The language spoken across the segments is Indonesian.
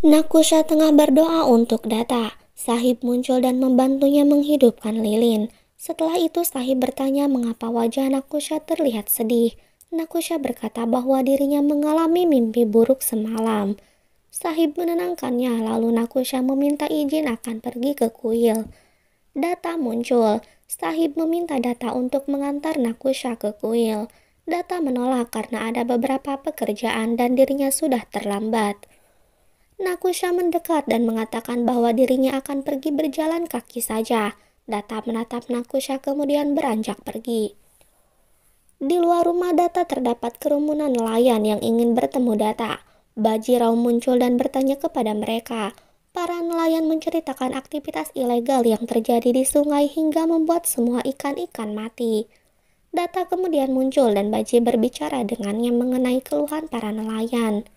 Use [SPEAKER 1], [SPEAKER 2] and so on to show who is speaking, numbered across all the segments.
[SPEAKER 1] Nakusha tengah berdoa untuk Data. Sahib muncul dan membantunya menghidupkan lilin. Setelah itu Sahib bertanya mengapa wajah Nakusha terlihat sedih. Nakusha berkata bahwa dirinya mengalami mimpi buruk semalam. Sahib menenangkannya, lalu Nakusha meminta izin akan pergi ke kuil. Data muncul. Sahib meminta Data untuk mengantar Nakusha ke kuil. Data menolak karena ada beberapa pekerjaan dan dirinya sudah terlambat. Nakusha mendekat dan mengatakan bahwa dirinya akan pergi berjalan kaki saja. Data menatap Nakusha kemudian beranjak pergi. Di luar rumah Data terdapat kerumunan nelayan yang ingin bertemu Data. Bajirao muncul dan bertanya kepada mereka. Para nelayan menceritakan aktivitas ilegal yang terjadi di sungai hingga membuat semua ikan-ikan mati. Data kemudian muncul dan Baji berbicara dengannya mengenai keluhan para nelayan.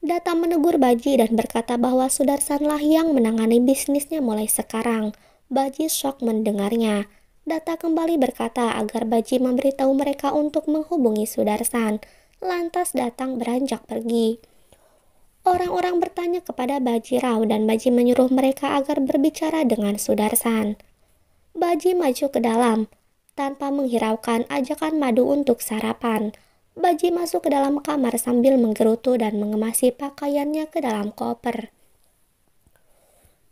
[SPEAKER 1] Data menegur Baji dan berkata bahwa Sudarsanlah yang menangani bisnisnya mulai sekarang. Baji shock mendengarnya. Data kembali berkata agar Baji memberitahu mereka untuk menghubungi Sudarsan. Lantas datang beranjak pergi. Orang-orang bertanya kepada Bajirao dan Baji menyuruh mereka agar berbicara dengan Sudarsan. Baji maju ke dalam, tanpa menghiraukan ajakan Madu untuk sarapan. Baji masuk ke dalam kamar sambil menggerutu dan mengemasi pakaiannya ke dalam koper.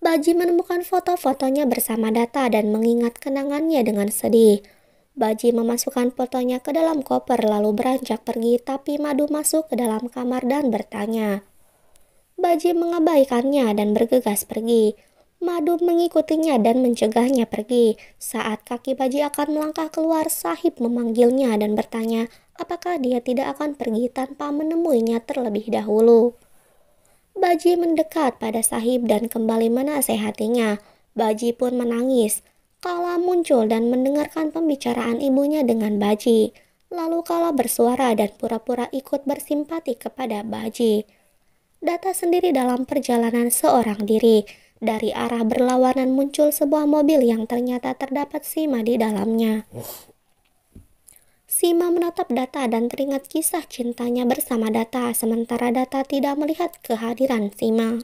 [SPEAKER 1] Baji menemukan foto-fotonya bersama Data dan mengingat kenangannya dengan sedih. Baji memasukkan fotonya ke dalam koper lalu beranjak pergi, tapi Madu masuk ke dalam kamar dan bertanya. Baji mengabaikannya dan bergegas pergi. Madu mengikutinya dan mencegahnya pergi. Saat kaki Baji akan melangkah keluar, Sahib memanggilnya dan bertanya apakah dia tidak akan pergi tanpa menemuinya terlebih dahulu. Baji mendekat pada Sahib dan kembali menasehatinya. Baji pun menangis. Kala muncul dan mendengarkan pembicaraan ibunya dengan Baji. Lalu Kala bersuara dan pura-pura ikut bersimpati kepada Baji. Data sendiri dalam perjalanan seorang diri. Dari arah berlawanan muncul sebuah mobil yang ternyata terdapat Sima di dalamnya. Sima menatap Data dan teringat kisah cintanya bersama Data, sementara Data tidak melihat kehadiran Sima.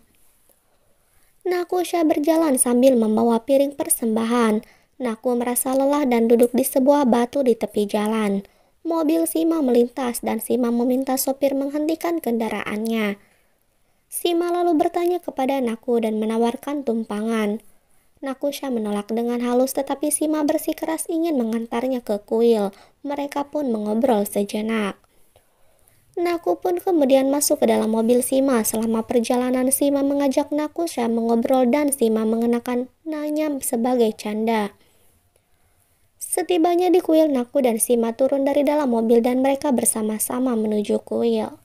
[SPEAKER 1] Nakusha berjalan sambil membawa piring persembahan. Naku merasa lelah dan duduk di sebuah batu di tepi jalan. Mobil Sima melintas dan Sima meminta sopir menghentikan kendaraannya. Sima lalu bertanya kepada Naku dan menawarkan tumpangan. Nakusha menolak dengan halus, tetapi Sima bersikeras ingin mengantarnya ke kuil. Mereka pun mengobrol sejenak. Naku pun kemudian masuk ke dalam mobil Sima. Selama perjalanan Sima mengajak Nakusha mengobrol dan Sima mengenakan nanya sebagai canda. Setibanya di kuil, Naku dan Sima turun dari dalam mobil dan mereka bersama-sama menuju kuil.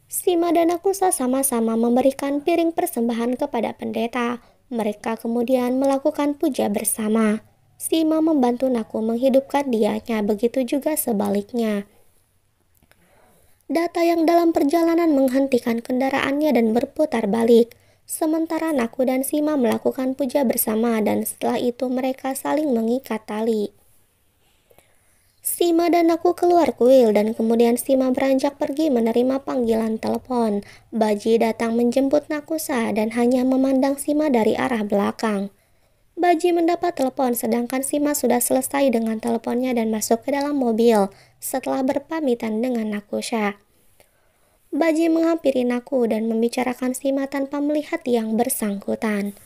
[SPEAKER 1] Sima dan Nakusha sama-sama memberikan piring persembahan kepada pendeta. Mereka kemudian melakukan puja bersama. Sima membantu Naku menghidupkan dianya, begitu juga sebaliknya. Data yang dalam perjalanan menghentikan kendaraannya dan berputar balik. Sementara Naku dan Sima melakukan puja bersama dan setelah itu mereka saling mengikat tali. Sima dan Naku keluar kuil dan kemudian Sima beranjak pergi menerima panggilan telepon. Baji datang menjemput Nakusha dan hanya memandang Sima dari arah belakang. Baji mendapat telepon sedangkan Sima sudah selesai dengan teleponnya dan masuk ke dalam mobil setelah berpamitan dengan Nakusha. Baji menghampiri Naku dan membicarakan Sima tanpa melihat yang bersangkutan.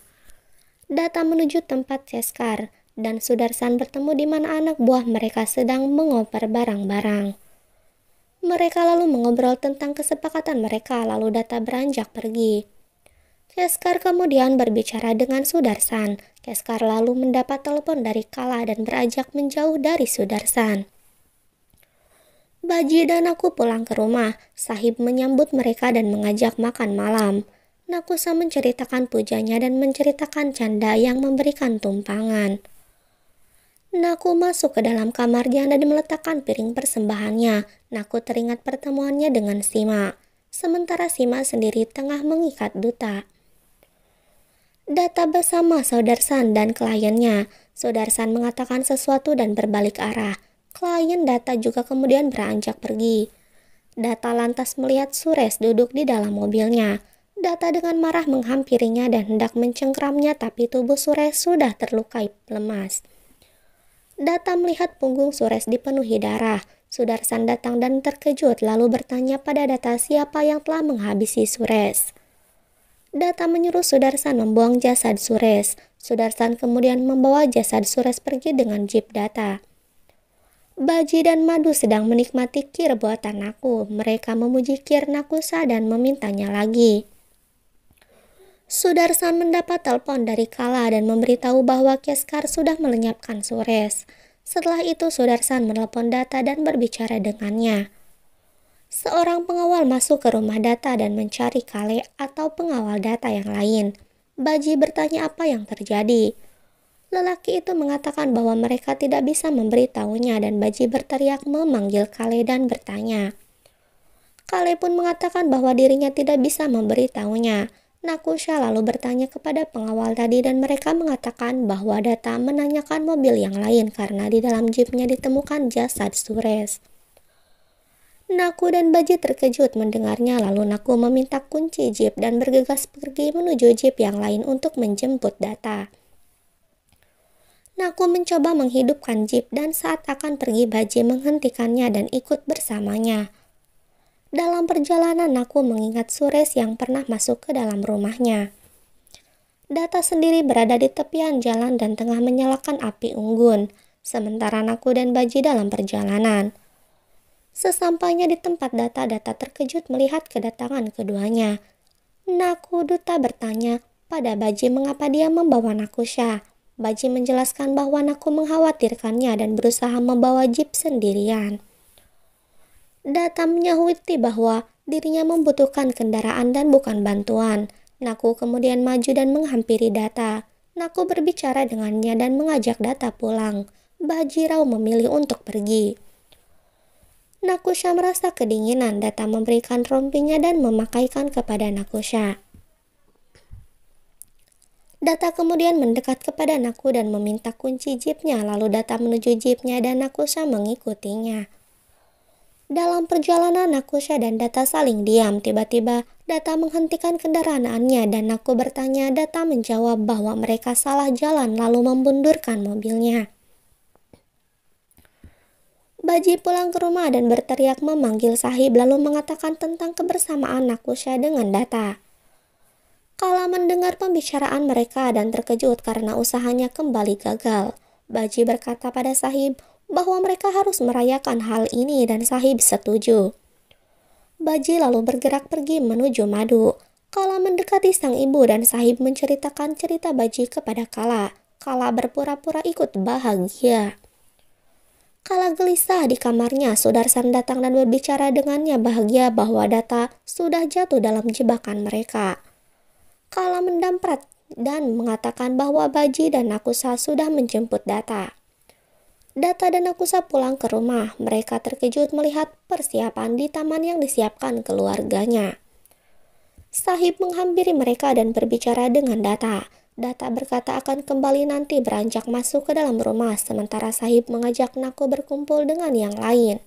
[SPEAKER 1] Data menuju tempat Cheskar dan Sudarsan bertemu di mana anak buah mereka sedang mengoper barang-barang. Mereka lalu mengobrol tentang kesepakatan mereka, lalu Data beranjak pergi. Cheskar kemudian berbicara dengan Sudarsan. Cheskar lalu mendapat telepon dari Kala dan beranjak menjauh dari Sudarsan. Baji dan Naku pulang ke rumah. Sahib menyambut mereka dan mengajak makan malam. Nakusha menceritakan pujanya dan menceritakan canda yang memberikan tumpangan. Naku masuk ke dalam kamarnya dan meletakkan piring persembahannya. Naku teringat pertemuannya dengan Sima. Sementara Sima sendiri tengah mengikat duta. Data bersama Sudarsan dan kliennya. Sudarsan mengatakan sesuatu dan berbalik arah. Klien Data juga kemudian beranjak pergi. Data lantas melihat Suresh duduk di dalam mobilnya. Data dengan marah menghampirinya dan hendak mencengkramnya, tapi tubuh Suresh sudah terlukai lemas. Data melihat punggung Suresh dipenuhi darah. Sudarsan datang dan terkejut lalu bertanya pada Data siapa yang telah menghabisi Suresh. Data menyuruh Sudarsan membuang jasad Suresh. Sudarsan kemudian membawa jasad Suresh pergi dengan jeep Data. Baji dan Madu sedang menikmati kir buatan aku. Mereka memuji kir Nakusha dan memintanya lagi. Sudarsan mendapat telepon dari Kala dan memberitahu bahwa Keskar sudah melenyapkan Suresh. Setelah itu Sudarsan menelepon Data dan berbicara dengannya. Seorang pengawal masuk ke rumah Data dan mencari Kale atau pengawal Data yang lain. Baji bertanya apa yang terjadi. Lelaki itu mengatakan bahwa mereka tidak bisa memberitahunya dan Baji berteriak memanggil Kale dan bertanya. Kale pun mengatakan bahwa dirinya tidak bisa memberitahunya. Nakusha lalu bertanya kepada pengawal tadi dan mereka mengatakan bahwa Data menanyakan mobil yang lain karena di dalam jeepnya ditemukan jasad Suresh. Naku dan Baji terkejut mendengarnya lalu Naku meminta kunci jeep dan bergegas pergi menuju jeep yang lain untuk menjemput Data. Naku mencoba menghidupkan jeep dan saat akan pergi Baji menghentikannya dan ikut bersamanya. Dalam perjalanan Naku mengingat Suresh yang pernah masuk ke dalam rumahnya. Data sendiri berada di tepian jalan dan tengah menyalakan api unggun, sementara Naku dan Baji dalam perjalanan. Sesampainya di tempat Data terkejut melihat kedatangan keduanya. Naku Duta bertanya pada Baji mengapa dia membawa Nakusha. Baji menjelaskan bahwa Naku mengkhawatirkannya dan berusaha membawa jeep sendirian. Data menyahuti bahwa dirinya membutuhkan kendaraan dan bukan bantuan. Naku kemudian maju dan menghampiri Data. Naku berbicara dengannya dan mengajak Data pulang. Bajirao memilih untuk pergi. Nakusha merasa kedinginan. Data memberikan rompinya dan memakaikan kepada Nakusha. Data kemudian mendekat kepada Naku dan meminta kunci jeepnya. Lalu Data menuju jeepnya dan Nakusha mengikutinya. Dalam perjalanan Nakusha dan Data saling diam. Tiba-tiba Data menghentikan kendaraannya dan Naku bertanya. Data menjawab bahwa mereka salah jalan lalu membundurkan mobilnya. Baji pulang ke rumah dan berteriak memanggil Sahib lalu mengatakan tentang kebersamaan Nakusha dengan Data. Kala mendengar pembicaraan mereka dan terkejut karena usahanya kembali gagal. Baji berkata pada Sahib bahwa mereka harus merayakan hal ini dan Sahib setuju. Baji lalu bergerak pergi menuju Madu. Kala mendekati sang ibu dan Sahib menceritakan cerita Baji kepada Kala. Kala berpura-pura ikut bahagia. Kala gelisah di kamarnya, Sudarsan datang dan berbicara dengannya bahagia bahwa Data sudah jatuh dalam jebakan mereka. Kala mendamprat dan mengatakan bahwa Baji dan Nakusha sudah menjemput Data. Data dan Nakusha pulang ke rumah. Mereka terkejut melihat persiapan di taman yang disiapkan keluarganya. Sahib menghampiri mereka dan berbicara dengan Data. Data berkata akan kembali nanti beranjak masuk ke dalam rumah, sementara Sahib mengajak Naku berkumpul dengan yang lain.